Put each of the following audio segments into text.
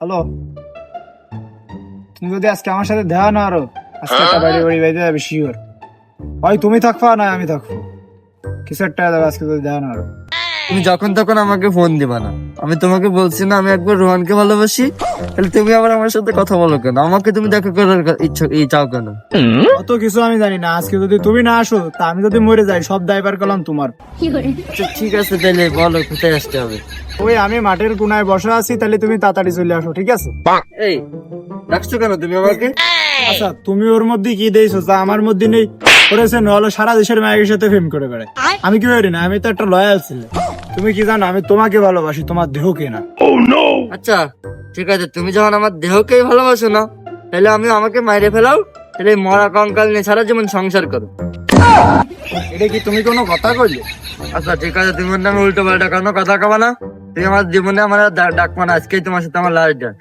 Hello, তুমি যদি আজকে আমার সাথে দেখা না আরো, আজকে একটা বাড়ি বাড়ি বাইতে যাবে শিওর। হয় তুমি থাকবা না আমি থাকবো, কিছু একটা যাবে আজকে যদি দেখা না আরো। তুমি যখন তখন আমাকে ফোন দিবা না। আমি তোমাকে বলছি না আমি একবার রোহানকে ভালোবাসি, তাহলে তুমি আবার আমার সাথে কথা বলো কেন? আমাকে তুমি দেখা করার চাও কেন? অত কিছু আমি জানি না। আজকে যদি তুমি না আসো, তা আমি যদি মরে যাই সব দায়ভার করলাম তোমার। আচ্ছা, ঠিক আছে, তাহলে বলো কোথায় আসতে হবে। ওই আমি মাঠের কোনায় বসে আছি, তাহলে তুমি তাড়াতাড়ি চলে আসো, ঠিক আছে? এই ডাকছো কেন তুমি আমাকে? আচ্ছা, তুমি ওর মধ্যে কি দিয়েছো যা আমার মধ্যে নেই? করেছে নহলে সারা দেশের মায়ের সাথে প্রেম করে বেড়ায়। আমি কি পারি না? আমি তো একটা লয়াল ছেলে। তুমি কি জানো আমি তোমাকে ভালোবাসি, তোমার দেহকে না। আচ্ছা ঠিক আছে, তুমি যখন আমার দেহকেই ভালোবাসো না, তাহলে আমাকে মাইরে ফেলাও, তাহলে এই মরা কঙ্কাল নিয়ে সারা জীবন সংসার করো। এটা কি তুমি কোনো কথা কইলে? আচ্ছা ঠিক আছে, তুমি ওর নামে উল্টো পাল্টা কোনো কথা কবা না। তুমি আমার জীবনে আমার আর ডাকবা না, আজকেই তোমার সাথে আমার লাস্ট ডাক।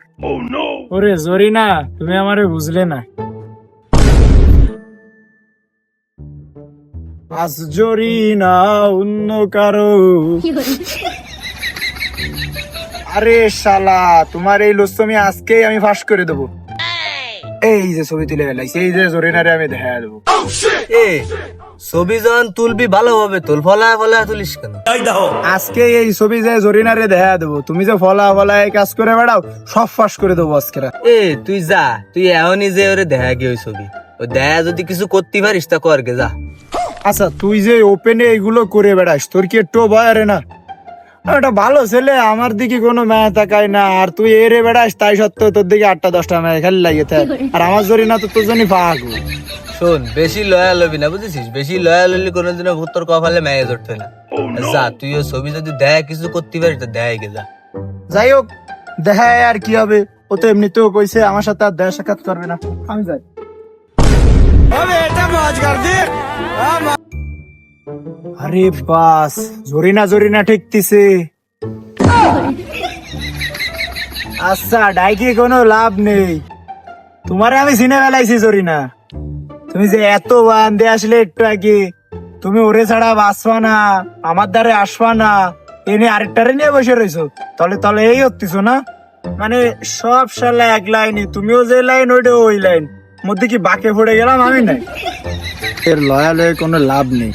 ওরে জরিনা, তুমি আমারে বুঝলে না। আজ জরিনা অন্য কারো। আরে শালা, তোমার এই লুচ্ছমি আজকেই আমি ফাঁস করে দেবো। এই যে ছবি তুলে ফেলাইছি, এই যে জরিনারে আমি দেখা দেবো। এ ছবি যখন তুলবি ভালোভাবে তুল, ফলায় ফলায় তুলিস কেন? আজকে এই ছবি যে জরিনারে দেখা দেবো। তুমি যে ফলা ফলায় কাজ করে বেড়াও, সব ফাঁস করে দেবো আজকে। এ তুই যা, তুই এখনই যে ওরে দেখা গিয়ে ওই ছবি, ওই দেখা যদি কিছু করতে পারিস তা কর গে যা। আচ্ছা, তুই যে ওপেনে এইগুলো করে বেড়াস, তোর কি একটু ভয় আরে না? একটা ভালো ছেলে, আমার দিকে কোনো মেয়ে তাকায় না, আর তুই এরে বেড়াস, তাই সত্ত্বেও তোর দিকে 8টা-10টা মেয়ে খালি লাগে থাকে। আর আমার জরিনা তো তোর জন্য পাক। শোন, বেশি লয়াল হবি না, বুঝেছিস? বেশি লয়াল হলে কোনোদিনও ভূতর কপালে ম্যাচ উঠবে না। যা, তুই ওই ছবি যদি দেখ কিছু করতে পারিস তো দেখ গে যা। যাই হোক, দেখায় আর কি হবে? ও তো এমনিতেও কইছে আমার সাথে আর দেখা সাক্ষাৎ করবে না। আমি যাই। আরে বাস, জরিনা জরিনা ঠেকতিছে। আচ্ছা, ডাইকে কোনো লাভ নেই। তোমারে আমি চিনে ফেলাইছি জরিনা। তুমি যে এত বান দিয়ে আসলে একটু আগে, তুমি ওরে ছাড়া বাঁচবা না, আমার দ্বারে আসবা না, এনে আরেকটারে নিয়ে বসে রয়েছো। তলে তলে এই হতিছো না? মানে সব শালা এক লাইনে, তুমিও যে লাইন ওইটাও ওই লাইন, মধ্যে কি বাকে পড়ে গেলাম আমি? নাই, এর লয়াল হয়ে কোনো লাভ নেই।